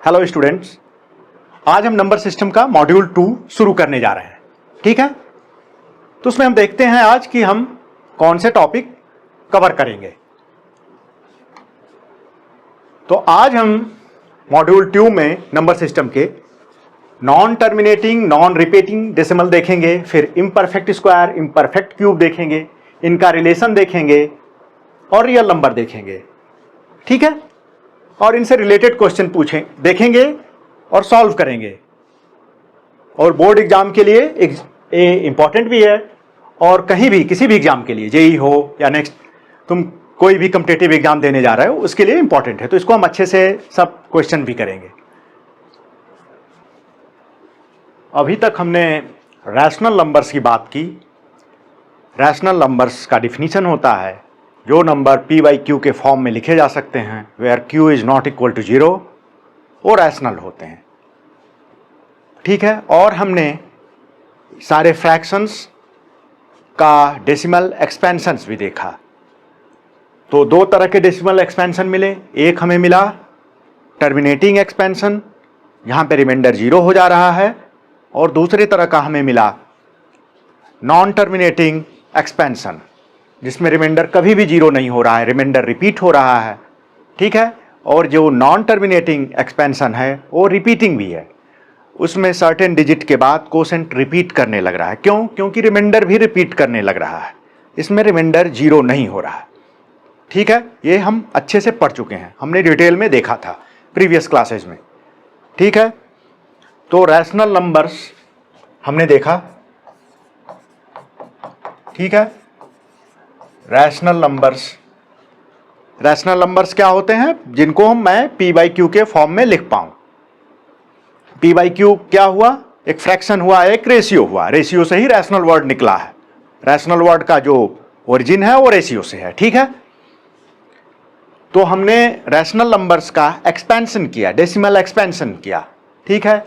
Hello students, आज हम number system का मॉड्यूल 2 शुरू करने जा रहे हैं। ठीक है, तो उसमें हम देखते हैं आज कि हम कौन से टॉपिक कवर करेंगे। तो आज हम मॉड्यूल 2 में नंबर सिस्टम के non terminating non repeating decimal देखेंगे, फिर इम्परफेक्ट स्क्वायर इम्परफेक्ट क्यूब देखेंगे, इनका रिलेशन देखेंगे और रियल नंबर देखेंगे। ठीक है, और इनसे रिलेटेड क्वेश्चन देखेंगे और सॉल्व करेंगे। और बोर्ड एग्जाम के लिए इंपॉर्टेंट भी है, और कहीं भी किसी भी एग्जाम के लिए, जेई हो या नेक्स्ट तुम कोई भी कॉम्पिटिटिव एग्जाम देने जा रहे हो, उसके लिए इंपॉर्टेंट है। तो इसको हम अच्छे से सब क्वेश्चन भी करेंगे। अभी तक हमने रैशनल नंबर्स की बात की। रैशनल नंबर्स का डिफिनीशन होता है जो नंबर p बाई क्यू के फॉर्म में लिखे जा सकते हैं, where q is not equal to 0, वो रैशनल होते हैं। ठीक है, और हमने सारे फ्रैक्शंस का डेसिमल एक्सपेंशंस भी देखा। तो दो तरह के डेसिमल एक्सपेंशन मिले। एक हमें मिला टर्मिनेटिंग एक्सपेंशन, यहाँ पे रिमाइंडर 0 हो जा रहा है, और दूसरे तरह का हमें मिला नॉन टर्मिनेटिंग एक्सपेंशन, जिसमें रिमाइंडर कभी भी 0 नहीं हो रहा है, रिमाइंडर रिपीट हो रहा है। ठीक है, और जो नॉन टर्मिनेटिंग एक्सपेंशन है वो रिपीटिंग भी है, उसमें सर्टेन डिजिट के बाद कोसेंट रिपीट करने लग रहा है। क्यों? क्योंकि रिमाइंडर भी रिपीट करने लग रहा है, इसमें रिमाइंडर 0 नहीं हो रहा है। ठीक है, ये हम अच्छे से पढ़ चुके हैं, हमने डिटेल में देखा था प्रीवियस क्लासेज में। ठीक है, तो रैशनल नंबर्स हमने देखा। ठीक है, रैशनल नंबर्स क्या होते हैं? जिनको मैं p बाई क्यू के फॉर्म में लिख पाऊं। p बाई क्यू क्या हुआ? एक फ्रैक्शन हुआ, एक रेशियो हुआ। रेशियो से ही रैशनल वर्ड निकला है। रैशनल वर्ड का जो ओरिजिन है वो रेशियो से है। ठीक है, तो हमने रैशनल नंबर्स का एक्सपेंशन किया, डेसिमल एक्सपेंशन किया। ठीक है,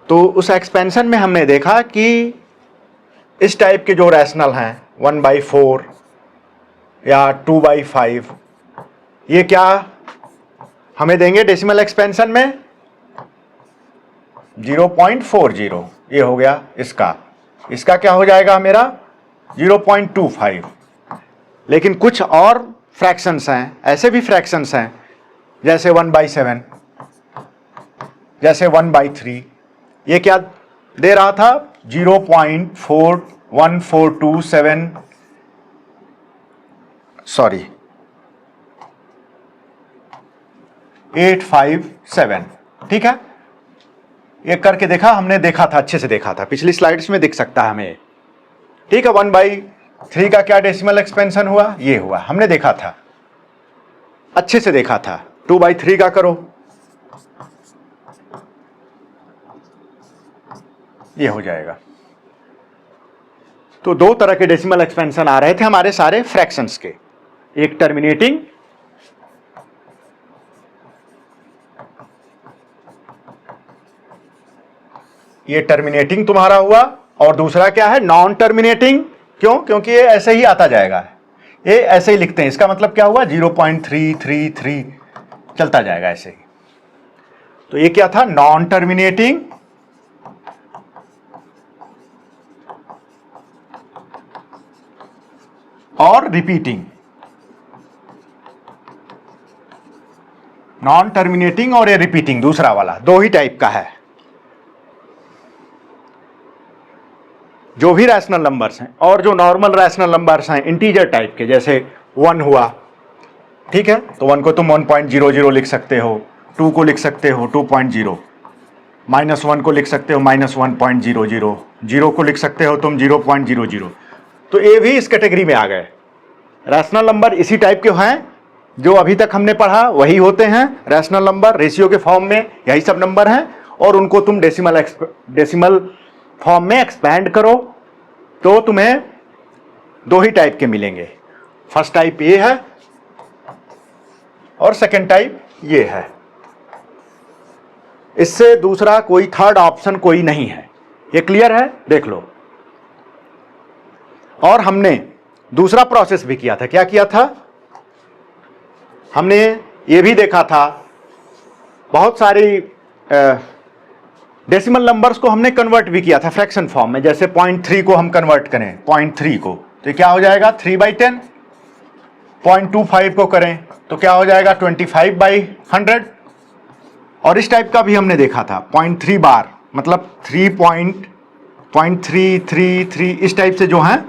तो उस एक्सपेंशन में हमने देखा कि इस टाइप के जो रैशनल हैं 1/4 या 2/5, ये क्या हमें देंगे डेसिमल एक्सपेंशन में? 0.40। ये हो गया इसका क्या हो जाएगा मेरा? 0.25। लेकिन कुछ और फ्रैक्शंस हैं, ऐसे भी फ्रैक्शंस हैं जैसे 1/7, जैसे 1/3। ये क्या दे रहा था? 0.41427, सॉरी 857। ठीक है, ये करके देखा, हमने देखा था, अच्छे से देखा था, पिछली स्लाइड्स में दिख सकता है हमें। ठीक है, 1/3 का क्या डेसिमल एक्सपेंशन हुआ? ये हुआ, हमने देखा था, अच्छे से देखा था। 2/3 का करो, ये हो जाएगा। तो दो तरह के डेसिमल एक्सपेंशन आ रहे थे हमारे सारे फ्रैक्शंस के, एक टर्मिनेटिंग, ये टर्मिनेटिंग तुम्हारा हुआ, और दूसरा क्या है? Non terminating. क्यों? क्योंकि ये ऐसे ही आता जाएगा, ये ऐसे ही लिखते हैं। इसका मतलब क्या हुआ? 0.333 चलता जाएगा ऐसे ही। तो ये क्या था? नॉन टर्मिनेटिंग और रिपीटिंग। नॉन टर्मिनेटिंग और ये रिपीटिंग, दूसरा वाला, दो ही टाइप का है। जो भी रैशनल नंबर्स हैं और जो नॉर्मल रैशनल नंबर्स हैं इंटीजर टाइप के, जैसे 1 हुआ, ठीक है, तो 1 को तुम 1.00 लिख सकते हो, 2 को लिख सकते हो 2.0, -1 को लिख सकते हो -1.00, 0 को लिख सकते हो तुम 0.00। तो ये भी इस कैटेगरी में आ गए। रैशनल नंबर इसी टाइप के हैं, जो अभी तक हमने पढ़ा वही होते हैं रैशनल नंबर। रेशियो के फॉर्म में यही सब नंबर हैं, और उनको तुम डेसिमल फॉर्म में एक्सपैंड करो तो तुम्हें दो ही टाइप के मिलेंगे। फर्स्ट टाइप ये है और सेकंड टाइप ये है। इससे दूसरा कोई थर्ड ऑप्शन कोई नहीं है। ये क्लियर है? देख लो। और हमने दूसरा प्रोसेस भी किया था। क्या किया था? हमने ये भी देखा था, बहुत सारी डेसिमल नंबर्स को हमने कन्वर्ट भी किया था फ्रैक्शन फॉर्म में, जैसे 0.3 को हम कन्वर्ट करें 0.3 को तो क्या हो जाएगा 3/10। 0.25 को करें तो क्या हो जाएगा 25/100। और इस टाइप का भी हमने देखा था 0.3 बार, मतलब 3.333 इस टाइप से जो हैं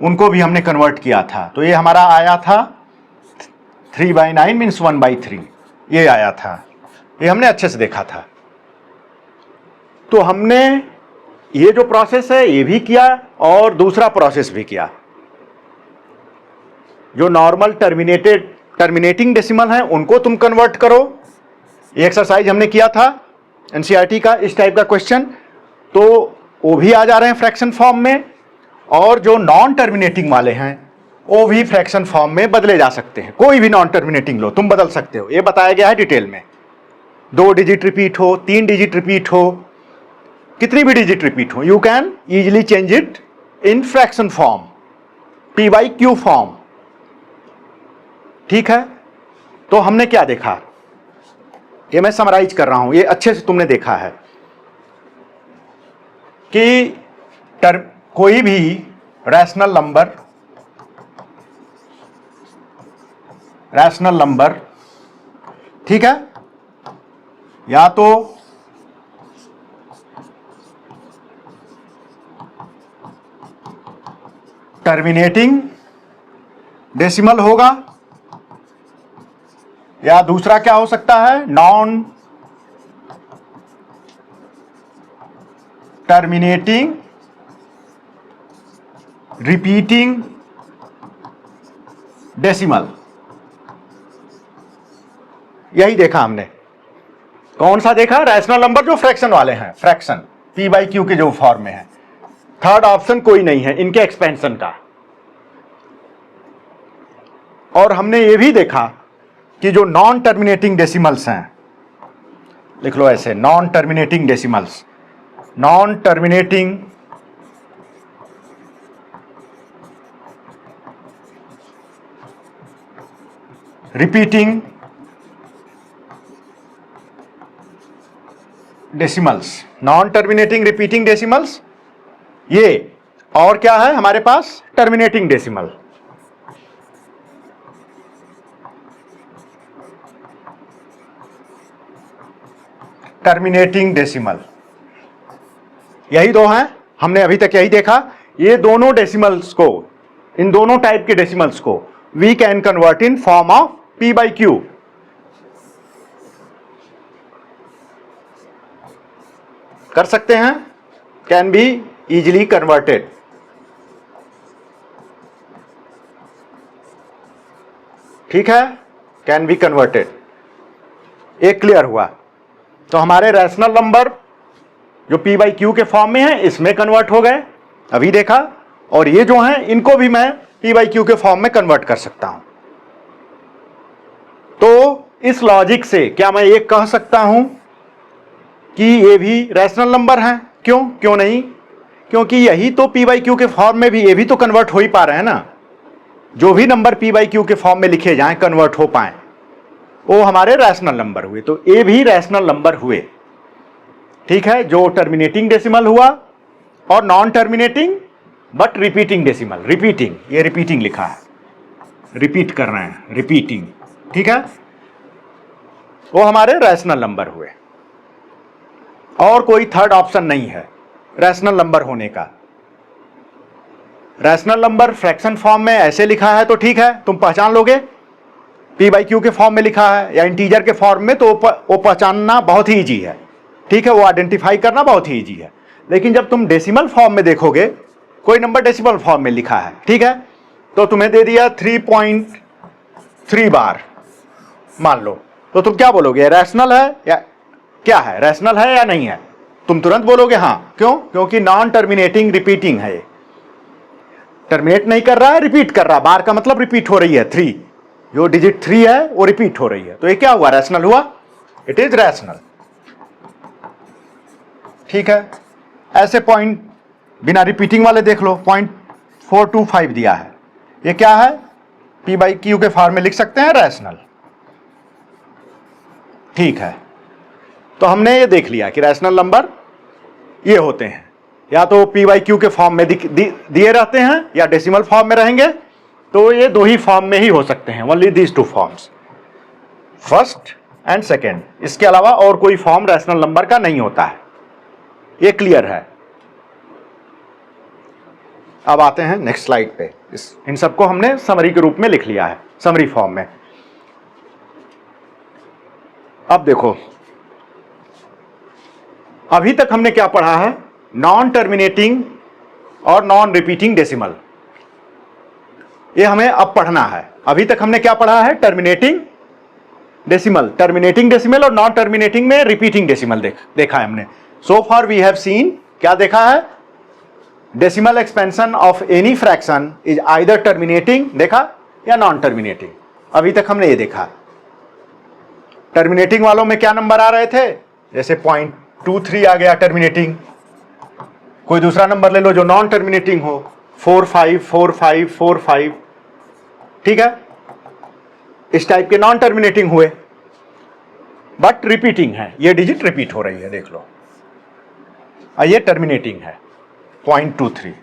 उनको भी हमने कन्वर्ट किया था। तो ये हमारा आया था 3/9 मीन्स 1/3, ये आया था। ये हमने अच्छे से देखा था। तो हमने ये जो प्रोसेस है ये भी किया और दूसरा प्रोसेस भी किया। जो नॉर्मल टर्मिनेटिंग डेसिमल हैं उनको तुम कन्वर्ट करो। ये एक्सरसाइज हमने किया था एनसीईआरटी का, इस टाइप का क्वेश्चन, तो वो भी आ जा रहे हैं फ्रैक्शन फॉर्म में। और जो नॉन टर्मिनेटिंग वाले हैं वो भी फ्रैक्शन फॉर्म में बदले जा सकते हैं। कोई भी नॉन टर्मिनेटिंग लो तुम बदल सकते हो, ये बताया गया है डिटेल में। 2 डिजिट रिपीट हो, 3 डिजिट रिपीट हो, कितनी भी डिजिट रिपीट हो, you can easily change it in fraction form, p/q form. ठीक है, तो हमने क्या देखा, ये मैं समराइज कर रहा हूं, ये अच्छे से तुमने देखा है कि कोई भी रैशनल नंबर, ठीक है, या तो टर्मिनेटिंग डेसिमल होगा या दूसरा क्या हो सकता है नॉन टर्मिनेटिंग रिपीटिंग डेसिमल। यही देखा हमने। कौन सा देखा, रैशनल नंबर जो फ्रैक्शन वाले हैं, फ्रैक्शन p/q के जो फॉर्म में है। थर्ड ऑप्शन कोई नहीं है इनके एक्सपेंशन का। और हमने ये भी देखा कि जो नॉन टर्मिनेटिंग डेसिमल्स हैं, लिख लो ऐसे, non terminating decimals, non terminating repeating decimals, non terminating repeating decimals, ये और क्या है हमारे पास टर्मिनेटिंग डेसिमल। टर्मिनेटिंग डेसिमल, यही दो हैं, हमने अभी तक यही देखा। ये दोनों डेसिमल्स को, इन दोनों टाइप के डेसिमल्स को we can convert in form of p/q। कर सकते हैं, कैन बी इजीली कन्वर्टेड। ठीक है, कैन बी कन्वर्टेड। एक क्लियर हुआ। तो हमारे रैशनल नंबर जो p/q के फॉर्म में है इसमें कन्वर्ट हो गए, अभी देखा। और ये जो हैं इनको भी मैं p/q के फॉर्म में कन्वर्ट कर सकता हूं। तो इस लॉजिक से क्या मैं ये कह सकता हूं कि ये भी रैशनल नंबर हैं? क्यों नहीं? क्योंकि यही तो p/q के फॉर्म में भी ये भी तो कन्वर्ट हो ही पा रहे हैं ना। जो भी नंबर p/q के फॉर्म में लिखे जाएं, कन्वर्ट हो पाए, वो हमारे रैशनल नंबर हुए। तो ये भी रैशनल नंबर हुए। ठीक है, जो टर्मिनेटिंग डेसिमल हुआ और non terminating but repeating decimal. Repeating, ये रिपीटिंग लिखा है, रिपीट कर रहे हैं, रिपीटिंग। ठीक है, वो हमारे रैशनल नंबर हुए। और कोई थर्ड ऑप्शन नहीं है रैशनल नंबर होने का। रैशनल नंबर फ्रैक्शन फॉर्म में ऐसे लिखा है तो ठीक है, तुम पहचान लोगे। p/q के फॉर्म में लिखा है या इंटीजर के फॉर्म में, तो वो पहचानना बहुत ही ईजी है। ठीक है, वो आइडेंटिफाई करना बहुत ही ईजी है। लेकिन जब तुम डेसिमल फॉर्म में देखोगे, कोई नंबर डेसिमल फॉर्म में लिखा है, ठीक है, तो तुम्हें दे दिया 3.3 बार, मान लो, तो तुम क्या बोलोगे, रैशनल है या क्या है, रैशनल है या नहीं है? तुम तुरंत बोलोगे हाँ। क्यों? क्योंकि नॉन टर्मिनेटिंग रिपीटिंग है। टर्मिनेट नहीं कर रहा है, रिपीट कर रहा है। बार का मतलब रिपीट हो रही है, 3, जो डिजिट 3 है वो रिपीट हो रही है। तो ये क्या हुआ, रैशनल हुआ, इट इज रैशनल। ठीक है, ऐसे पॉइंट बिना रिपीटिंग वाले देख लो, 0.425 दिया है, ये क्या है, p/q के फॉर्म में लिख सकते हैं, रैशनल। ठीक है, तो हमने ये देख लिया कि रैशनल नंबर ये होते हैं, या तो पी वाई क्यू के फॉर्म में दिए रहते हैं या डेसिमल फॉर्म में रहेंगे। तो ये दो ही फॉर्म में ही हो सकते हैं, only these two forms, first and second. इसके अलावा और कोई फॉर्म रैशनल नंबर का नहीं होता है, ये क्लियर है। अब आते हैं नेक्स्ट स्लाइड पे। इन सबको हमने समरी के रूप में लिख लिया है, समरी फॉर्म में। अब देखो, अभी तक हमने क्या पढ़ा है, नॉन टर्मिनेटिंग और नॉन रिपीटिंग डेसिमल, ये हमें अब पढ़ना है। अभी तक हमने क्या पढ़ा है, टर्मिनेटिंग डेसिमल, टर्मिनेटिंग डेसिमल और नॉन टर्मिनेटिंग में रिपीटिंग डेसिमल देखा है हमने। सो फार वी हैव सीन, क्या देखा है, decimal expansion of any fraction is either terminating देखा या नॉन टर्मिनेटिंग। अभी तक हमने ये देखा। टर्मिनेटिंग वालों में क्या नंबर आ रहे थे, जैसे 0.23 आ गया टर्मिनेटिंग। कोई दूसरा नंबर ले लो जो नॉन टर्मिनेटिंग हो, 45, 45, 45, ठीक है, इस टाइप के नॉन टर्मिनेटिंग हुए, बट रिपीटिंग है, ये डिजिट रिपीट हो रही है, देख लो। ये टर्मिनेटिंग है 0.23,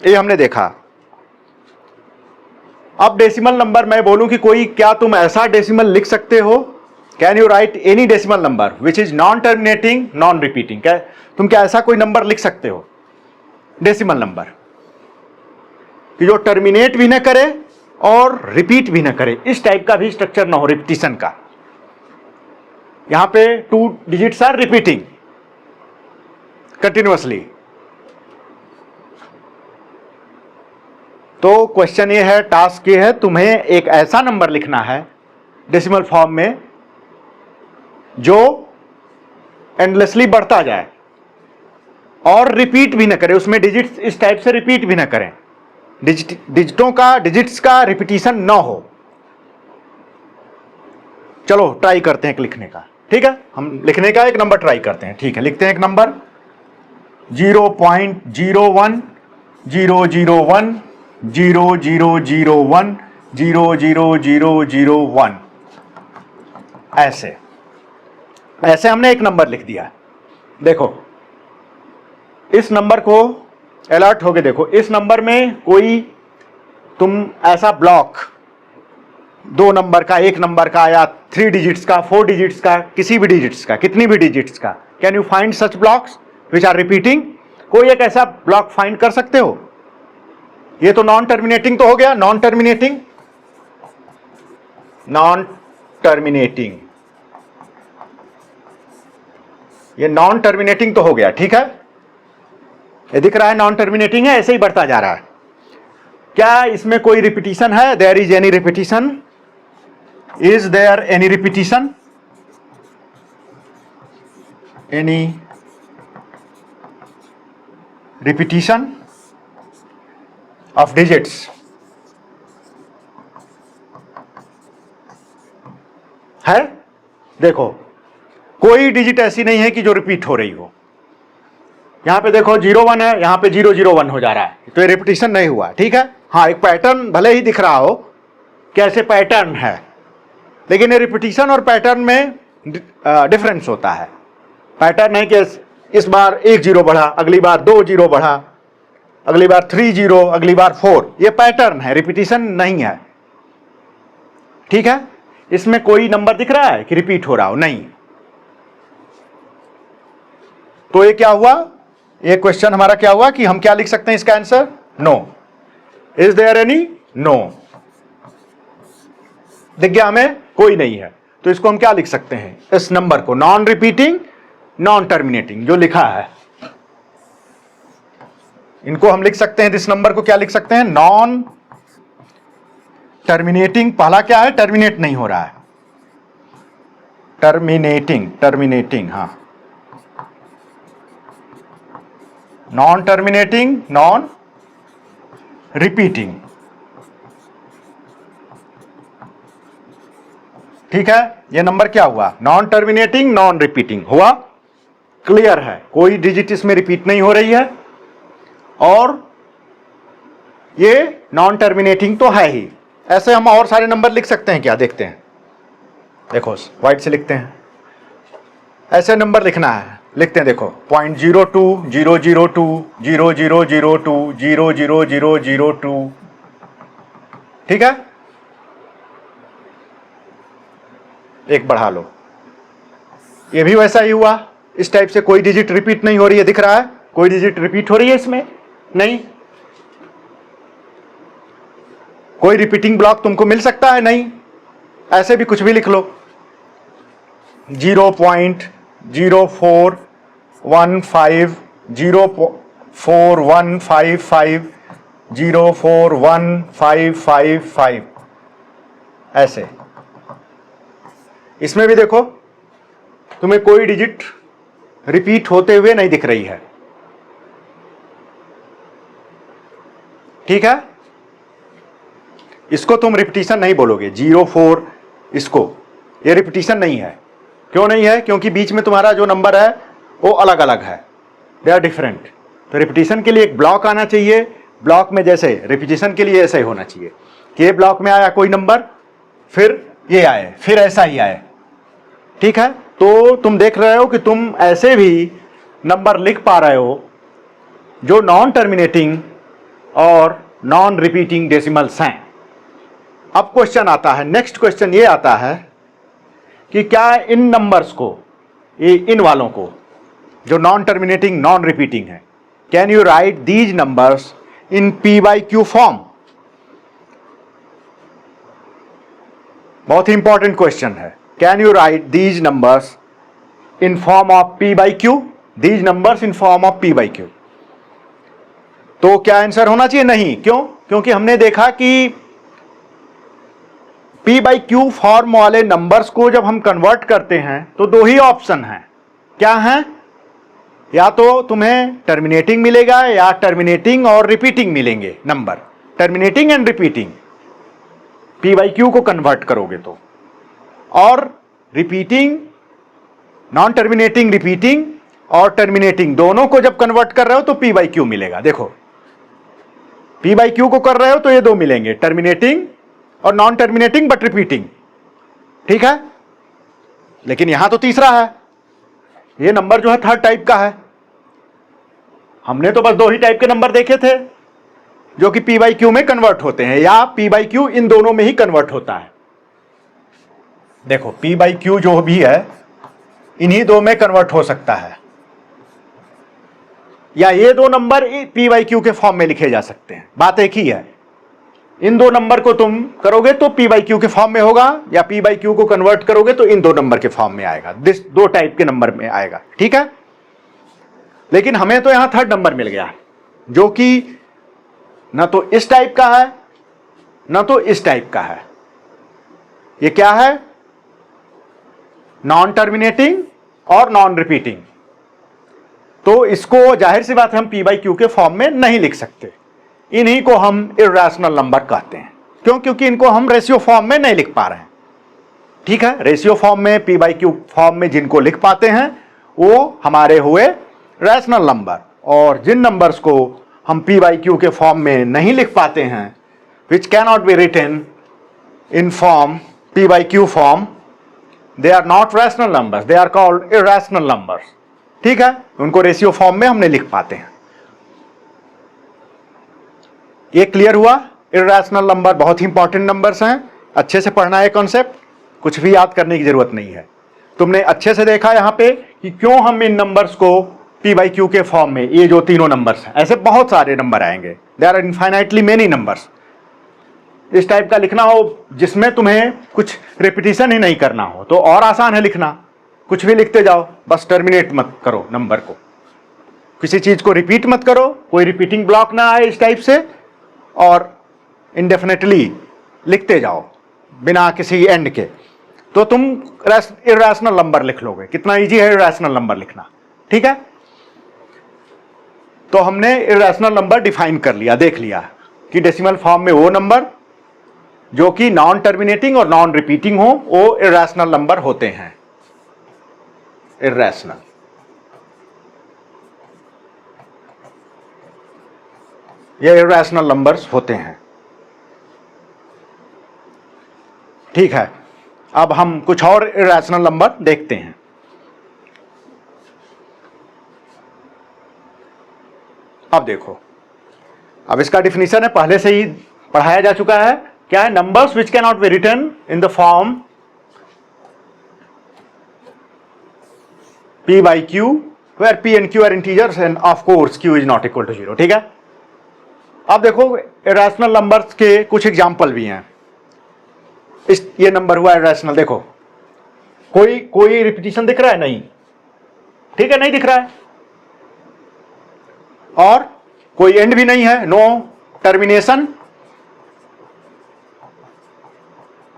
ये हमने देखा। अब डेसिमल नंबर मैं बोलूं कि कोई, क्या तुम ऐसा डेसिमल लिख सकते हो, can you right any decimal number which is non terminating non repeating, क्या तुम क्या ऐसा कोई नंबर लिख सकते हो डेसिमल नंबर कि जो टर्मिनेट भी ना करे और रिपीट भी ना करे, इस टाइप का भी स्ट्रक्चर ना हो रिपीटिशन का। यहां पे 2 डिजिट्स आर रिपीटिंग कंटिन्यूअसली। तो क्वेश्चन ये है, टास्क ये है, तुम्हें एक ऐसा नंबर लिखना है डेसिमल फॉर्म में जो एंडलेसली बढ़ता जाए और रिपीट भी ना करे, उसमें डिजिट्स इस टाइप से रिपीट भी ना करें, डिजिट्स का रिपीटिशन ना हो। चलो ट्राई करते हैं लिखने का, ठीक है, हम लिखने का एक नंबर ट्राई करते हैं, ठीक है, लिखते हैं एक नंबर 0.01 001 0001 00001, ऐसे हमने एक नंबर लिख दिया। देखो इस नंबर को अलर्ट हो गए, देखो इस नंबर में कोई तुम ऐसा ब्लॉक 2 नंबर का, 1 नंबर का, या 3 डिजिट्स का, 4 डिजिट्स का, किसी भी डिजिट्स का, कितनी भी डिजिट्स का, can you find such blocks which are repeating, कोई एक ऐसा ब्लॉक फाइंड कर सकते हो? ये तो नॉन टर्मिनेटिंग तो हो गया, नॉन टर्मिनेटिंग, ये नॉन टर्मिनेटिंग तो हो गया, ठीक है, ये दिख रहा है नॉन टर्मिनेटिंग है, ऐसे ही बढ़ता जा रहा है। क्या इसमें कोई रिपीटिशन है? There is any repetition? Is there any repetition? Any repetition of digits है? देखो कोई डिजिट ऐसी नहीं है कि जो रिपीट हो रही हो। यहां पे देखो 01 है, यहां पे 001 हो जा रहा है, तो ये रिपीटिशन नहीं हुआ, ठीक है। हाँ, एक पैटर्न भले ही दिख रहा हो, कैसे पैटर्न है, लेकिन ये रिपीटिशन और पैटर्न में डिफरेंस होता है। पैटर्न है कि इस बार 1 0 बढ़ा, अगली बार 2 0 बढ़ा, अगली बार 3 0, अगली बार 4, ये पैटर्न है, रिपीटिशन नहीं है, ठीक है। इसमें कोई नंबर दिख रहा है कि रिपीट हो रहा हो? नहीं। तो ये क्या हुआ, ये क्वेश्चन हमारा क्या हुआ कि हम क्या लिख सकते हैं इसका answer? No. Is there any? No. दिख गया हमें, कोई नहीं है। तो इसको हम क्या लिख सकते हैं, इस नंबर को, नॉन रिपीटिंग नॉन टर्मिनेटिंग जो लिखा है, इनको हम लिख सकते हैं, इस नंबर को क्या लिख सकते हैं, नॉन टर्मिनेटिंग। पहला क्या है, टर्मिनेट नहीं हो रहा है, टर्मिनेटिंग, हाँ, नॉन टर्मिनेटिंग नॉन रिपीटिंग, ठीक है। ये नंबर क्या हुआ, नॉन टर्मिनेटिंग नॉन रिपीटिंग हुआ, क्लियर है, कोई डिजिट इसमें रिपीट नहीं हो रही है, और ये नॉन टर्मिनेटिंग तो है ही। ऐसे हम और सारे नंबर लिख सकते हैं क्या, देखते हैं, देखो व्हाइट से लिखते हैं, ऐसे नंबर लिखना है, लिखते हैं देखो 0.02 002 0002 00002, ठीक है। एक बढ़ा लो, ये भी वैसा ही हुआ। इस टाइप से कोई डिजिट रिपीट नहीं हो रही है, दिख रहा है कोई डिजिट रिपीट हो रही है इसमें? नहीं। कोई रिपीटिंग ब्लॉक तुमको मिल सकता है? नहीं। ऐसे भी कुछ भी लिख लो, 0.0415 04155 04155, ऐसे। इसमें भी देखो तुम्हें कोई डिजिट रिपीट होते हुए नहीं दिख रही है, ठीक है। इसको तुम रिपीटिशन नहीं बोलोगे, 04, इसको, ये रिपीटिशन नहीं है। क्यों नहीं है? क्योंकि बीच में तुम्हारा जो नंबर है वो अलग अलग है, दे आर डिफरेंट। तो रिपीटिशन के लिए एक ब्लॉक आना चाहिए, ब्लॉक में जैसे रिपीटिशन के लिए ऐसा ही होना चाहिए कि ये ब्लॉक में आया कोई नंबर, फिर ये आए, फिर ऐसा ही आए, ठीक है। तो तुम देख रहे हो कि तुम ऐसे भी नंबर लिख पा रहे हो जो नॉन टर्मिनेटिंग और नॉन रिपीटिंग डेसिमल्स हैं। अब क्वेश्चन आता है, नेक्स्ट क्वेश्चन ये आता है कि क्या इन नंबर्स को, ये इन वालों को जो नॉन टर्मिनेटिंग नॉन रिपीटिंग है, can you right these numbers in P/Q form? बहुत ही इंपॉर्टेंट क्वेश्चन है। Can you right these numbers in form of P/Q? These numbers in form of P/Q। तो क्या आंसर होना चाहिए? नहीं। क्यों? क्योंकि हमने देखा कि P/Q फॉर्म वाले नंबर्स को जब हम कन्वर्ट करते हैं तो दो ही ऑप्शन हैं। क्या हैं? या तो तुम्हें टर्मिनेटिंग मिलेगा या टर्मिनेटिंग और रिपीटिंग मिलेंगे number, terminating and repeating P/Q को कन्वर्ट करोगे तो। और रिपीटिंग, नॉन टर्मिनेटिंग रिपीटिंग और टर्मिनेटिंग दोनों को जब कन्वर्ट कर रहे हो तो P/Q मिलेगा। देखो P/Q को कर रहे हो तो ये दो मिलेंगे, टर्मिनेटिंग और नॉन टर्मिनेटिंग बट रिपीटिंग, ठीक है। लेकिन यहां तो तीसरा है, ये नंबर जो है थर्ड टाइप का है। हमने तो बस दो ही टाइप के नंबर देखे थे जो कि P/Q में कन्वर्ट होते हैं, या P/Q इन दोनों में ही कन्वर्ट होता है। देखो P/Q जो भी है इन्हीं दो में कन्वर्ट हो सकता है, या ये दो नंबर P/Q के फॉर्म में लिखे जा सकते हैं, बात एक ही है। इन दो नंबर को तुम करोगे तो P/Q के फॉर्म में होगा, या P/Q को कन्वर्ट करोगे तो इन दो नंबर के फॉर्म में आएगा, दो टाइप के नंबर में आएगा, ठीक है। लेकिन हमें तो यहां थर्ड नंबर मिल गया जो कि ना तो इस टाइप का है ना तो इस टाइप का है। ये क्या है? नॉन टर्मिनेटिंग और नॉन रिपीटिंग। तो इसको जाहिर सी बात है हम P/Q के फॉर्म में नहीं लिख सकते। इन्हीं को हम इर्रेशनल नंबर कहते हैं। क्यों? क्योंकि इनको हम रेशियो फॉर्म में नहीं लिख पा रहे हैं, ठीक है। रेशियो फॉर्म में, P/Q फॉर्म में जिनको लिख पाते हैं वो हमारे हुए रैशनल नंबर, और जिन नंबर्स को हम P/Q के फॉर्म में नहीं लिख पाते हैं, which cannot be written in form P/Q form, they are not rational numbers, they are called irrational numbers, ठीक है। उनको रेशियो फॉर्म में हमने लिख पाते हैं। ये क्लियर हुआ? इर्रेशनल नंबर बहुत ही इंपॉर्टेंट नंबर्स हैं, अच्छे से पढ़ना है कॉन्सेप्ट, कुछ भी याद करने की जरूरत नहीं है। तुमने अच्छे से देखा यहां पे कि क्यों हम इन नंबर्स को P/Q के फॉर्म में, ये जो तीनों नंबर्स हैं, ऐसे बहुत सारे नंबर आएंगे, there are infinitely many numbers. इस टाइप का लिखना हो जिसमें तुम्हें कुछ रिपीटिशन ही नहीं करना हो तो और आसान है लिखना, कुछ भी लिखते जाओ, बस टर्मिनेट मत करो नंबर को, किसी चीज को रिपीट मत करो, कोई रिपीटिंग ब्लॉक ना आए इस टाइप से, और इंडेफिनेटली लिखते जाओ बिना किसी एंड के, तो तुम इर्रेशनल नंबर लिख लोगे। कितना इजी है इर्रेशनल नंबर लिखना, ठीक है। तो हमने इर्रेशनल नंबर डिफाइन कर लिया, देख लिया कि डेसिमल फॉर्म में वो नंबर जो कि नॉन टर्मिनेटिंग और नॉन रिपीटिंग हो वो इर्रेशनल नंबर होते हैं, इर्रेशनल। ये इर्रेशनल नंबर्स होते हैं, ठीक है। अब हम कुछ और इर्रेशनल नंबर देखते हैं। अब देखो, अब इसका डिफिनीशन है, पहले से ही पढ़ाया जा चुका है। क्या है? Numbers which can not be written in the form p by q where p and q are integers and of course q is not equal to 0। ठीक है। अब देखो इरेशनल नंबर्स के कुछ एग्जाम्पल भी हैं। ये नंबर हुआ इरेशनल, देखो कोई रिपीटिशन दिख रहा है? नहीं, ठीक है, नहीं दिख रहा है। और कोई एंड भी नहीं है, no termination,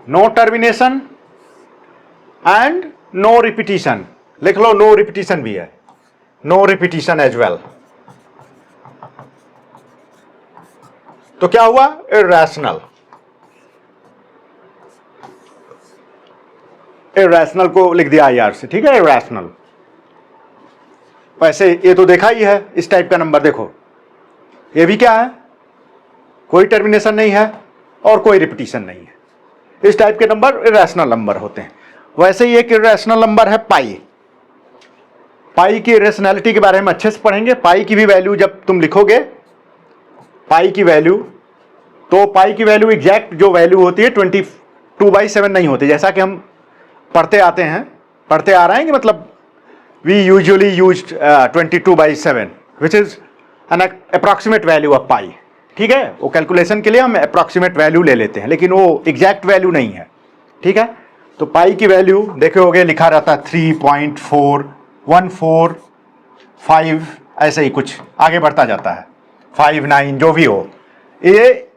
no termination and no repetition. लिख लो, नो रिपीटिशन भी है, नो रिपीटिशन एज वेल। तो क्या हुआ? इरेशनल। इरेशनल को लिख दिया IR से, ठीक है, इरेशनल। वैसे ये तो देखा ही है, इस टाइप का नंबर देखो, ये भी क्या है? कोई टर्मिनेशन नहीं है और कोई रिपीटिशन नहीं है। इस टाइप के नंबर इरेशनल नंबर होते हैं। वैसे ही एक इरेशनल नंबर है पाई। पाई की इरेशनैलिटी के बारे में अच्छे से पढ़ेंगे। पाई की भी वैल्यू जब तुम लिखोगे, पाई की वैल्यू, तो पाई की वैल्यू एग्जैक्ट जो वैल्यू होती है 22/7 नहीं होती, जैसा कि हम पढ़ते आते हैं, पढ़ते आ रहे हैं कि मतलब we usually use 22/7 which is an approximate value of pi. ठीक है, वो कैलकुलेशन के लिए हम अप्रॉक्सीमेट वैल्यू ले लेते हैं, लेकिन वो एग्जैक्ट वैल्यू नहीं है। ठीक है, तो पाई की वैल्यू देखे होगे, लिखा रहता है 3.4145, ऐसे ही कुछ आगे बढ़ता जाता है, 59, जो भी हो, ये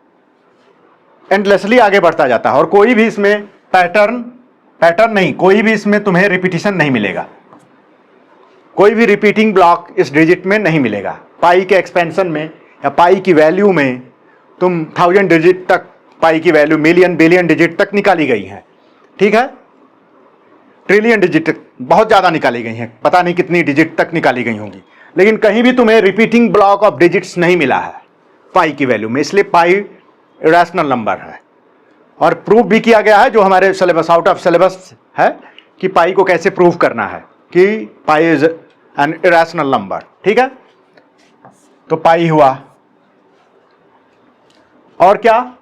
एंडलेसली आगे बढ़ता जाता है। और कोई भी इसमें पैटर्न नहीं, कोई भी इसमें तुम्हें रिपीटिशन नहीं मिलेगा, कोई भी रिपीटिंग ब्लॉक इस डिजिट में नहीं मिलेगा। पाई के एक्सपेंशन में या पाई की वैल्यू में तुम 1000 डिजिट तक, पाई की वैल्यू मिलियन बिलियन डिजिट तक निकाली गई है। ठीक है, ट्रिलियन डिजिट तक बहुत ज़्यादा निकाली गई हैं, पता नहीं कितनी डिजिट तक निकाली गई होंगी, लेकिन कहीं भी तुम्हें रिपीटिंग ब्लॉक ऑफ डिजिट्स नहीं मिला है पाई की वैल्यू में, इसलिए पाई इरेशनल नंबर है। और प्रूव भी किया गया है, जो हमारे सिलेबस, आउट ऑफ सिलेबस है, कि पाई को कैसे प्रूव करना है, कि pi is an irrational number. ठीक है, तो पाई हुआ। और क्या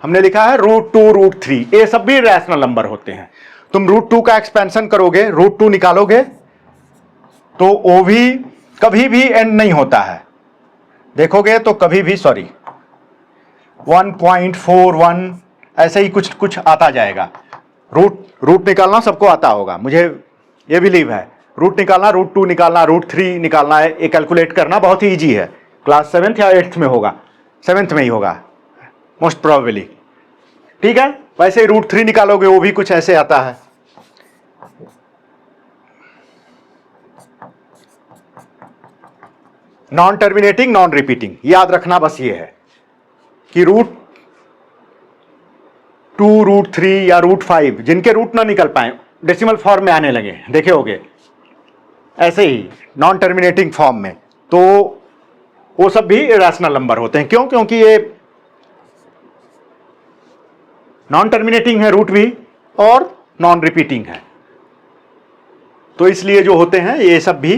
हमने लिखा है? √2, √3, ये सब भी इरेशनल नंबर होते हैं। तुम √2 का एक्सपेंशन करोगे, √2 निकालोगे, तो वो भी कभी भी एंड नहीं होता है, देखोगे तो कभी भी, 1.41 ऐसे ही कुछ कुछ आता जाएगा। रूट निकालना सबको आता होगा, मुझे ये बिलीव है। रूट निकालना, √2 निकालना, √3 निकालना है, ये कैलकुलेट करना बहुत ही ईजी है। क्लास 7th या 8th में होगा, 7th में ही होगा मोस्ट प्रोबेबली। ठीक है, वैसे ही √3 निकालोगे, वो भी कुछ ऐसे आता है। नॉन टर्मिनेटिंग, नॉन रिपीटिंग, याद रखना बस ये है कि √2, √3 या √5 जिनके रूट ना निकल पाए, डेसिमल फॉर्म में आने लगे, देखे होगे, ऐसे ही नॉन टर्मिनेटिंग फॉर्म में, तो वो सब भी इरेशनल नंबर होते हैं। क्यों? क्योंकि ये नॉन टर्मिनेटिंग है रूट भी, और नॉन रिपीटिंग है, तो इसलिए जो होते हैं ये सब भी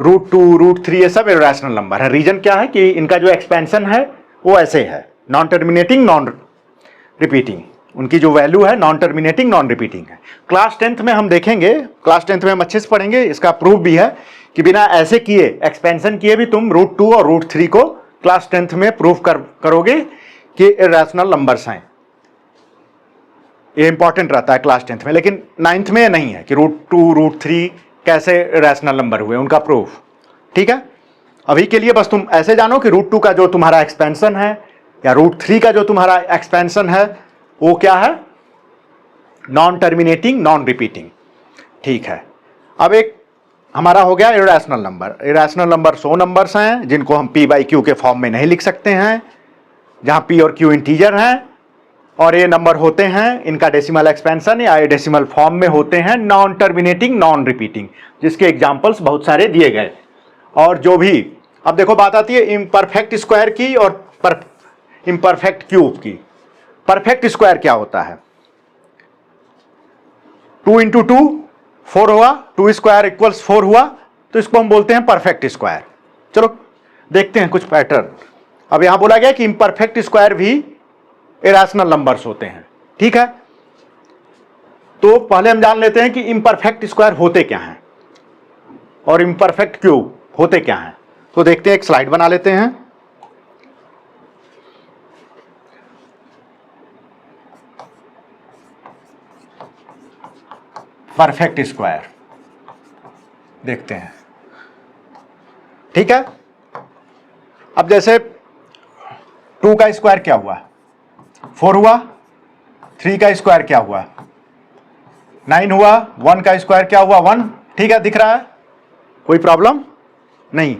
√2, √3, ये सब इरेशनल नंबर है। रीजन क्या है? कि इनका जो एक्सपेंशन है वो ऐसे है, नॉन टर्मिनेटिंग, नॉन रिपीटिंग, उनकी जो वैल्यू है नॉन टर्मिनेटिंग, नॉन रिपीटिंग है। क्लास 10th में हम देखेंगे, क्लास 10th में हम अच्छे से पढ़ेंगे, इसका प्रूफ भी है कि बिना ऐसे किए, एक्सपेंशन किए भी तुम √2 और √3 को क्लास 10th में प्रूफ करोगे कि इरेशनल नंबर्स हैं। ये इंपॉर्टेंट रहता है क्लास 10th में, लेकिन 9th में नहीं है कि √2, √3 कैसे इरेशनल नंबर हुए, उनका प्रूफ। ठीक है, अभी के लिए बस तुम ऐसे जानो कि √2 का जो तुम्हारा एक्सपेंशन है या √3 का जो तुम्हारा एक्सपेंशन है, वो क्या है? Non terminating, non repeating. ठीक है, अब एक हमारा हो गया irrational number. Irrational number 100 numbers हैं जिनको हम p/q के फॉर्म में नहीं लिख सकते हैं, जहां p और q इंटीजर हैं, और ये नंबर होते हैं, इनका डेसिमल एक्सपेंशन या डेसिमल फॉर्म में होते हैं, नॉन टर्मिनेटिंग, नॉन रिपीटिंग, जिसके एग्जांपल्स बहुत सारे दिए गए। और जो भी, अब देखो बात आती है इम्परफेक्ट स्क्वायर की और इम्परफेक्ट क्यूब की। परफेक्ट स्क्वायर क्या होता है? 2 × 2 4 हुआ, 2² = 4 हुआ, तो इसको हम बोलते हैं परफेक्ट स्क्वायर। चलो देखते हैं कुछ पैटर्न। अब यहां बोला गया कि इम्परफेक्ट स्क्वायर भी इरेशनल नंबर्स होते हैं, ठीक है। तो पहले हम जान लेते हैं कि इम्परफेक्ट स्क्वायर होते क्या हैं और इम्परफेक्ट क्यूब होते क्या हैं। तो देखते हैं, एक स्लाइड बना लेते हैं। परफेक्ट स्क्वायर देखते हैं, ठीक है। अब जैसे 2 का स्क्वायर क्या हुआ, 4 हुआ। 3 का स्क्वायर क्या हुआ, 9 हुआ। 1 का स्क्वायर क्या हुआ, 1। ठीक है, दिख रहा है, कोई प्रॉब्लम नहीं।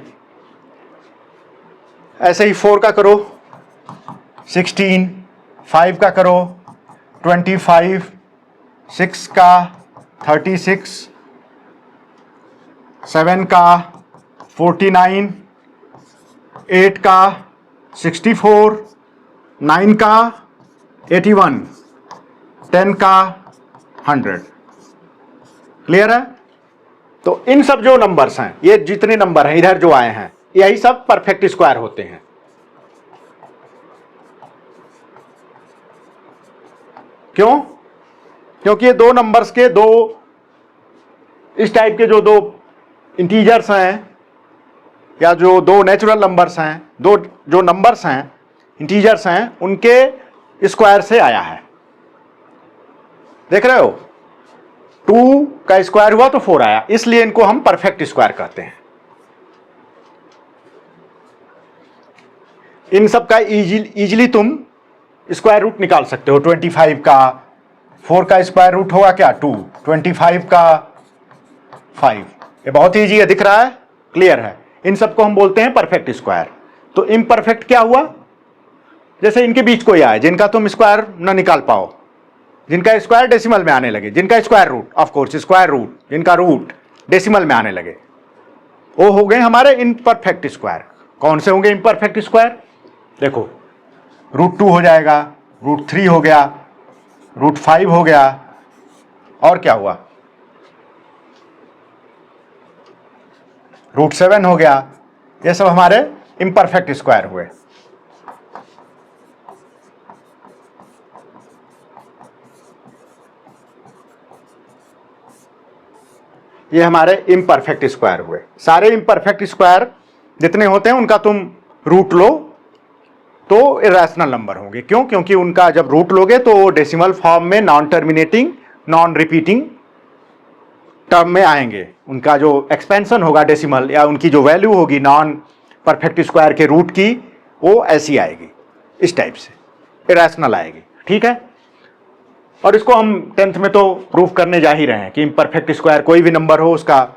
ऐसे ही 4 का करो 16, 5 का करो 25, 6 का 36, 7 का 49, 8 का 64, 9 का 81, 10 का 100। क्लियर है। तो इन सब जो नंबर्स हैं, ये जितने नंबर हैं इधर जो आए हैं, यही सब परफेक्ट स्क्वायर होते हैं। क्यों? क्योंकि ये दो नंबर्स के दो इस टाइप के जो दो इंटीजर्स हैं या जो दो नेचुरल नंबर्स हैं, दो जो नंबर्स हैं इंटीजर्स हैं, उनके स्क्वायर से आया है। देख रहे हो, 2 का स्क्वायर हुआ तो 4 आया, इसलिए इनको हम परफेक्ट स्क्वायर कहते हैं। इन सब का इजीली तुम स्क्वायर रूट निकाल सकते हो। 25 का 4 का स्क्वायर रूट होगा क्या, 2। 25 का 5। ये बहुत ईजी है, दिख रहा है, क्लियर है। इन सबको हम बोलते हैं परफेक्ट स्क्वायर। तो इम्परफेक्ट क्या हुआ, जैसे इनके बीच कोई आए जिनका तुम स्क्वायर ना निकाल पाओ, जिनका स्क्वायर डेसिमल में आने लगे, जिनका square root, of course square root, जिनका रूट डेसिमल में आने लगे, वो हो गए हमारे इम्परफेक्ट स्क्वायर। कौन से होंगे इम्परफेक्ट स्क्वायर, देखो, √2 हो जाएगा, √3 हो गया, √5 हो गया, और क्या हुआ, √7 हो गया। ये सब हमारे इम्परफेक्ट स्क्वायर हुए। ये हमारे इम्परफेक्ट स्क्वायर हुए। सारे इम्परफेक्ट स्क्वायर जितने होते हैं उनका तुम रूट लो तो इरेशनल नंबर होंगे। क्यों? क्योंकि उनका जब रूट लोगे तो वो डेसिमल फॉर्म में non terminating non repeating term में आएंगे। उनका जो एक्सपेंशन होगा डेसिमल, या उनकी जो वैल्यू होगी नॉन परफेक्ट स्क्वायर के रूट की, वो ऐसी आएगी, इस टाइप से इरेशनल आएगी। ठीक है। और इसको हम 10th में तो प्रूफ करने जा ही रहे हैं कि इम्परफेक्ट स्क्वायर कोई भी नंबर हो, उसका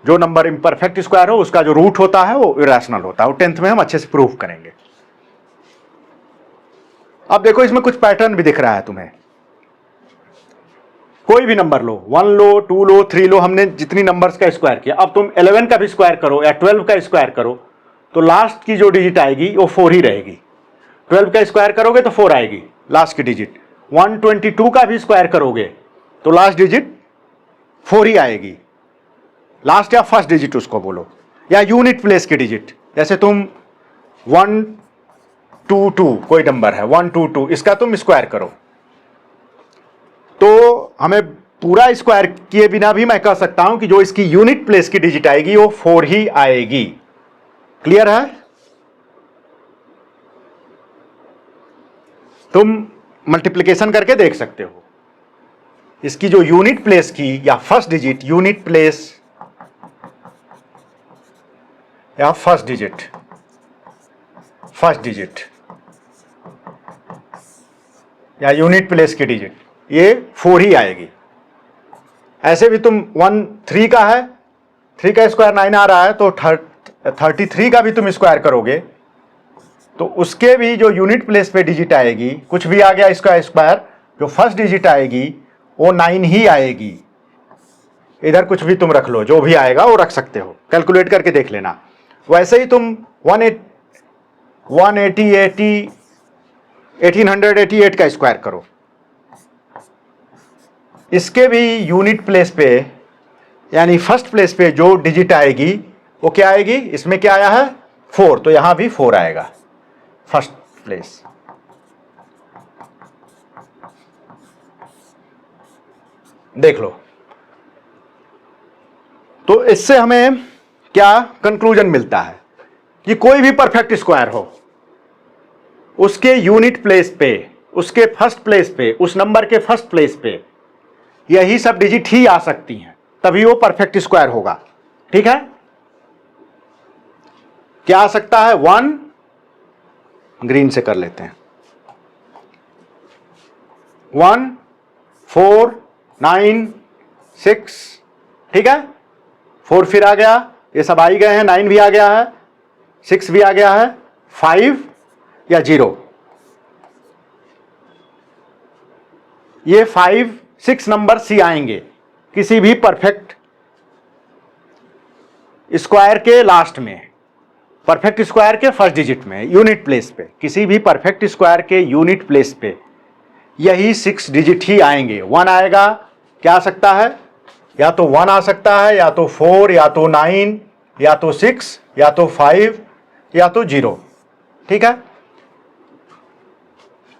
जो नंबर इम्परफेक्ट स्क्वायर हो उसका जो रूट होता है वो इरेशनल होता है। वो 10th में हम अच्छे से प्रूफ करेंगे। अब देखो, इसमें कुछ पैटर्न भी दिख रहा है तुम्हें। कोई भी नंबर लो, 1 लो, 2 लो, 3 लो, हमने जितनी नंबर्स का स्क्वायर किया, अब तुम 11 का भी स्क्वायर करो या 12 का स्क्वायर करो तो लास्ट की जो डिजिट आएगी वो 4 ही रहेगी। 12 का स्क्वायर करोगे तो 4 आएगी लास्ट की डिजिट। 122 का भी स्क्वायर करोगे तो लास्ट डिजिट 4 ही आएगी, लास्ट या फर्स्ट डिजिट उसको बोलो, या यूनिट प्लेस की डिजिट। जैसे तुम 122 कोई नंबर है, 122, इसका तुम स्क्वायर करो तो हमें पूरा स्क्वायर किए बिना भी मैं कह सकता हूं कि जो इसकी यूनिट प्लेस की डिजिट आएगी वो 4 ही आएगी। क्लियर है? तुम मल्टीप्लिकेशन करके देख सकते हो। इसकी जो यूनिट प्लेस की या फर्स्ट डिजिट, यूनिट प्लेस या फर्स्ट डिजिट या यूनिट प्लेस की डिजिट, ये 4 ही आएगी। ऐसे भी तुम 3 का है, 3 का स्क्वायर 9 आ रहा है तो 33 का भी तुम स्क्वायर करोगे तो उसके भी जो यूनिट प्लेस पे डिजिट आएगी, कुछ भी आ गया इसका स्क्वायर, जो फर्स्ट डिजिट आएगी वो 9 ही आएगी। इधर कुछ भी तुम रख लो, जो भी आएगा वो रख सकते हो, कैलकुलेट करके देख लेना। वैसे ही तुम 1888 का स्क्वायर करो, इसके भी यूनिट प्लेस पे यानी फर्स्ट प्लेस पे जो डिजिट आएगी वो क्या आएगी, इसमें क्या आया है 4, तो यहां भी 4 आएगा फर्स्ट प्लेस। देख लो, तो इससे हमें क्या कंक्लूजन मिलता है कि कोई भी परफेक्ट स्क्वायर हो, उसके यूनिट प्लेस पे, उसके फर्स्ट प्लेस पे, उस नंबर के फर्स्ट प्लेस पे यही सब डिजिट ही आ सकती हैं, तभी वो परफेक्ट स्क्वायर होगा। ठीक है, क्या आ सकता है? 1, ग्रीन से कर लेते हैं, 1, 4, 9, 6, ठीक है, 4 फिर आ गया, ये सब आ ही गए हैं, 9 भी आ गया है, 6 भी आ गया है, 5 या 0, ये 5, 6 नंबर सी आएंगे किसी भी परफेक्ट स्क्वायर के लास्ट में, परफेक्ट स्क्वायर के फर्स्ट डिजिट में, यूनिट प्लेस पे, किसी भी परफेक्ट स्क्वायर के यूनिट प्लेस पे यही 6 डिजिट ही आएंगे। 1 आएगा, क्या आ सकता है? या तो 1 आ सकता है, या तो 4, या तो 9, या तो 6, या तो 5, या तो 0। ठीक है,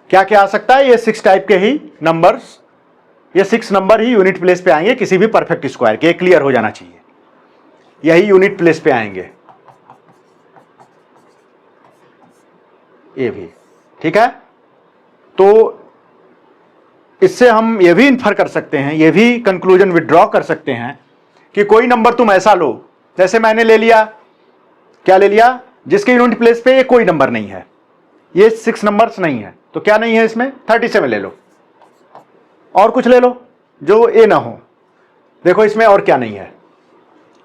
क्या क्या आ सकता है? ये 6 टाइप के ही नंबर्स, ये 6 नंबर ही यूनिट प्लेस पे आएंगे किसी भी परफेक्ट स्क्वायर के। क्लियर हो जाना चाहिए, यही यूनिट प्लेस पे आएंगे, ये भी। ठीक है, तो इससे हम ये भी इन्फर कर सकते हैं, ये भी कंक्लूजन विड्रॉ कर सकते हैं कि कोई नंबर तुम ऐसा लो, जैसे मैंने ले लिया, क्या ले लिया? जिसके यूनिट प्लेस पे ये कोई नंबर नहीं है, ये 6 नंबर्स नहीं है, तो क्या नहीं है इसमें? 37 ले लो, और कुछ ले लो जो ए ना हो। देखो इसमें और क्या नहीं है?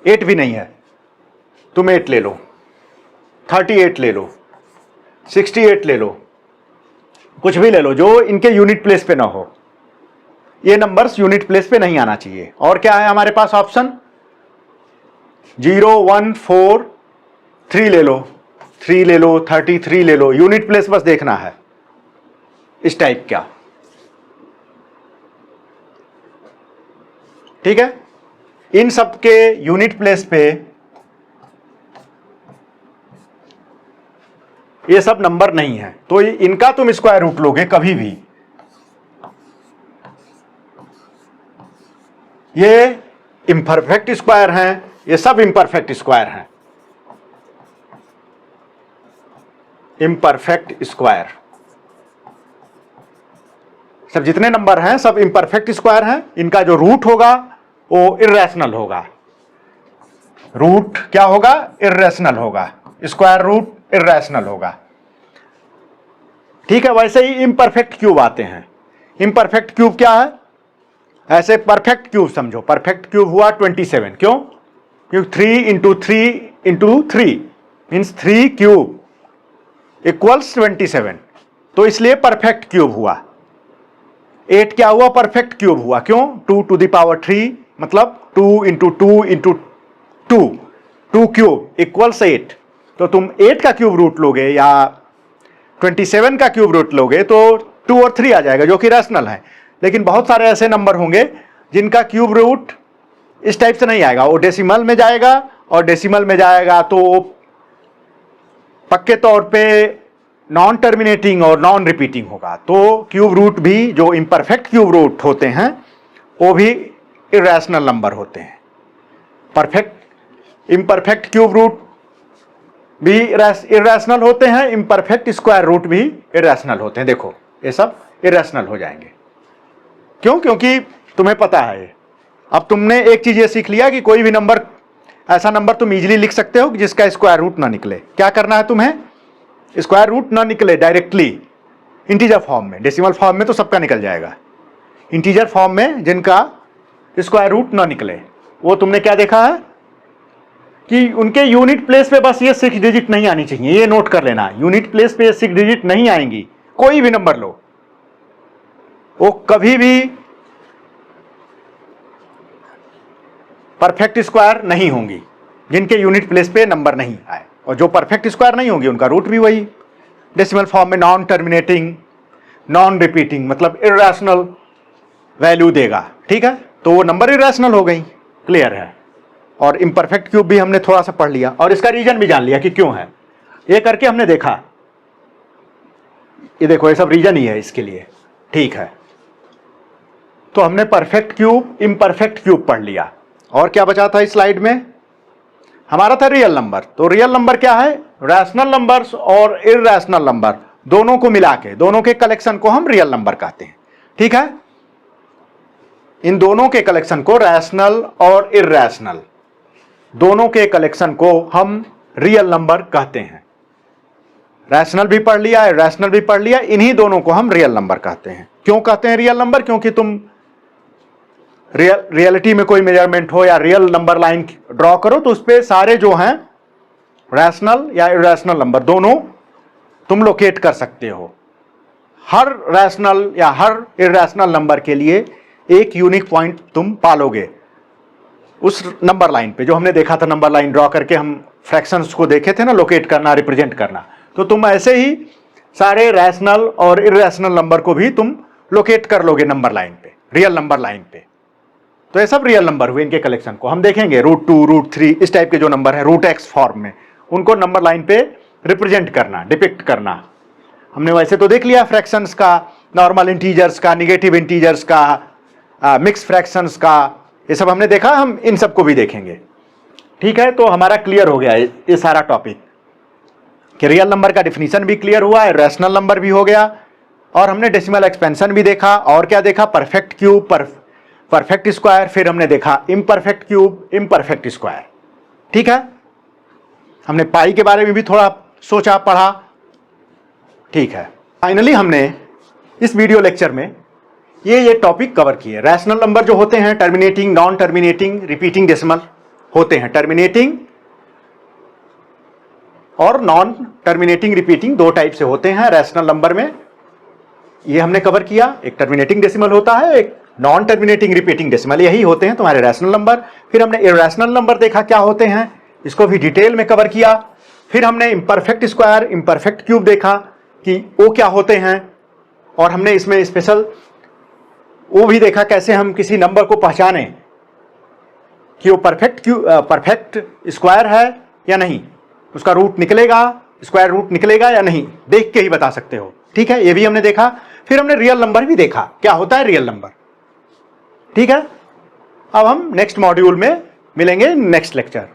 8 भी नहीं है, तुम 8 ले लो, 38 ले लो, 68 ले लो, कुछ भी ले लो जो इनके यूनिट प्लेस पे ना हो। ये नंबर्स यूनिट प्लेस पे नहीं आना चाहिए। और क्या है हमारे पास ऑप्शन? 0, 1, 4, 3 ले लो, 3 ले लो, 33 ले लो, यूनिट प्लेस बस देखना है इस टाइप का। ठीक है, इन सब के यूनिट प्लेस पे ये सब नंबर नहीं है, तो इनका तुम स्क्वायर रूट लोगे कभी भी। ये इम्परफेक्ट स्क्वायर हैं, ये सब इम्परफेक्ट स्क्वायर हैं, इम्परफेक्ट स्क्वायर, सब जितने नंबर हैं सब इम्परफेक्ट स्क्वायर हैं। इनका जो रूट होगा वो इर्रेशनल होगा। रूट क्या होगा? इर्रेशनल होगा, स्क्वायर रूट इर्रेशनल होगा। ठीक है, वैसे ही इम्परफेक्ट क्यूब आते हैं। इम्परफेक्ट क्यूब क्या है? ऐसे परफेक्ट क्यूब समझो, परफेक्ट क्यूब हुआ 27, क्यों? क्योंकि 3 into 3 into 3 means 3 cube equals 27, तो इसलिए परफेक्ट क्यूब हुआ। 8 क्या हुआ? परफेक्ट क्यूब हुआ, क्यों? 2 टू द पावर 3 मतलब 2 इंटू 2 इंटू 2 क्यूब इक्वल्स 8। तो तुम 8 का क्यूब रूट लोगे या 27 का क्यूब रूट लोगे तो 2 और 3 आ जाएगा, जो कि रैशनल है। लेकिन बहुत सारे ऐसे नंबर होंगे जिनका क्यूब रूट इस टाइप से नहीं आएगा, वो डेसिमल में जाएगा, और डेसिमल में जाएगा तो पक्के तौर पे नॉन टर्मिनेटिंग और नॉन रिपीटिंग होगा। तो क्यूब रूट भी, जो इम्परफेक्ट क्यूब रूट होते हैं, वो भी इरेशनल नंबर होते हैं। इम्परफेक्ट क्यूब रूट भी इरेशनल होते हैं, इम्परफेक्ट स्क्वायर रूट भी इरेशनल होते हैं। देखो ये सब इरेशनल हो जाएंगे, क्यों? क्योंकि तुम्हें पता है, अब तुमने एक चीज ये सीख लिया कि कोई भी नंबर, ऐसा नंबर तुम इजीली लिख सकते हो जिसका स्क्वायर रूट ना निकले। क्या करना है तुम्हें? स्क्वायर रूट ना निकले डायरेक्टली इंटीजर फॉर्म में, डेसिमल फॉर्म में तो सबका निकल जाएगा, इंटीजर फॉर्म में जिनका स्क्वायर रूट ना निकले, वो तुमने क्या देखा है कि उनके यूनिट प्लेस पे बस ये 6 डिजिट नहीं आनी चाहिए। ये नोट कर लेना, यूनिट प्लेस पे 6 डिजिट नहीं आएंगी। कोई भी नंबर लो, वो कभी भी परफेक्ट स्क्वायर नहीं होंगी जिनके यूनिट प्लेस पे नंबर नहीं आए। और जो परफेक्ट स्क्वायर नहीं होंगी उनका रूट भी वही डेसिमल फॉर्म में नॉन टर्मिनेटिंग, नॉन रिपीटिंग, मतलब इरेशनल वैल्यू देगा। ठीक है, तो वो नंबर इरेशनल हो गई। क्लियर है? और इम्परफेक्ट क्यूब भी हमने थोड़ा सा पढ़ लिया और इसका रीजन भी जान लिया कि क्यों है। ये करके हमने देखा, ये देखो ये सब रीजन ही है इसके लिए, ठीक है। तो हमने परफेक्ट क्यूब, इम्परफेक्ट क्यूब पढ़ लिया, और क्या बचा था इस स्लाइड में, हमारा था रियल नंबर। तो रियल नंबर क्या है, रैशनल नंबर्स और इर्रेशनल नंबर दोनों को मिला के, दोनों के कलेक्शन को हम रियल नंबर कहते हैं, ठीक है। इन दोनों के कलेक्शन को, रैशनल और इर्रेशनल दोनों के कलेक्शन को हम रियल नंबर कहते हैं। रैशनल भी पढ़ लिया, इर्रेशनल भी पढ़ लिया, इन्हीं दोनों को हम रियल नंबर कहते हैं। क्यों कहते हैं रियल नंबर, क्योंकि तुम रियलिटी में कोई मेजरमेंट हो या रियल नंबर लाइन ड्रॉ करो तो उस पर सारे जो हैं रैशनल या इर्रेशनल नंबर दोनों तुम लोकेट कर सकते हो। हर रैशनल या हर इर्रेशनल नंबर के लिए एक यूनिक पॉइंट तुम पालोगे उस नंबर लाइन पे, जो हमने देखा था नंबर लाइन ड्रॉ करके हम फ्रैक्शंस को देखे थे ना, लोकेट करना, रिप्रेजेंट करना। तो तुम ऐसे ही सारे रैशनल और इर्रेशनल नंबर को भी तुम लोकेट कर लोगे नंबर लाइन पे, रियल नंबर लाइन पे। तो ये सब रियल नंबर हुए, इनके कलेक्शन को हम देखेंगे। √2, √3 इस टाइप के जो नंबर है √x फॉर्म में, उनको नंबर लाइन पे रिप्रेजेंट करना, डिपिक्ट करना। हमने वैसे तो देख लिया फ्रैक्शंस का, नॉर्मल इंटीजर्स का, निगेटिव इंटीजर्स का, मिक्स फ्रैक्शंस का, ये सब हमने देखा, हम इन सबको भी देखेंगे, ठीक है। तो हमारा क्लियर हो गया ये सारा टॉपिक कि रियल नंबर का डिफिनीशन भी क्लियर हुआ है, रैशनल नंबर भी हो गया, और हमने डेसिमल एक्सपेंशन भी देखा। और क्या देखा, परफेक्ट क्यूब, परफेक्ट स्क्वायर, फिर हमने देखा इम्परफेक्ट क्यूब, इम्परफेक्ट स्क्वायर, ठीक है। हमने पाई के बारे में भी थोड़ा सोचा, पढ़ा, ठीक है। फाइनली हमने इस वीडियो लेक्चर में ये टॉपिक कवर किए। रैशनल नंबर जो होते हैं, terminating, non terminating, repeating decimal होते हैं। टर्मिनेटिंग और नॉन टर्मिनेटिंग रिपीटिंग दो टाइप से होते हैं रैशनल नंबर में, ये हमने कवर किया। एक टर्मिनेटिंग डेसिमल होता है, एक नॉन टर्मिनेटिंग रिपीटिंग डेसिमल, यही होते हैं तुम्हारे रैशनल नंबर। फिर हमने इर्रेशनल नंबर देखा क्या होते हैं, इसको भी डिटेल में कवर किया। फिर हमने इम्परफेक्ट स्क्वायर, इम्परफेक्ट क्यूब देखा कि वो क्या होते हैं, और हमने इसमें स्पेशल वो भी देखा कैसे हम किसी नंबर को पहचाने कि वो परफेक्ट स्क्वायर है या नहीं, उसका रूट निकलेगा, स्क्वायर रूट निकलेगा या नहीं, देख के ही बता सकते हो, ठीक है। ये भी हमने देखा। फिर हमने रियल नंबर भी देखा, क्या होता है रियल नंबर, ठीक है। अब हम नेक्स्ट मॉड्यूल में मिलेंगे, नेक्स्ट लेक्चर।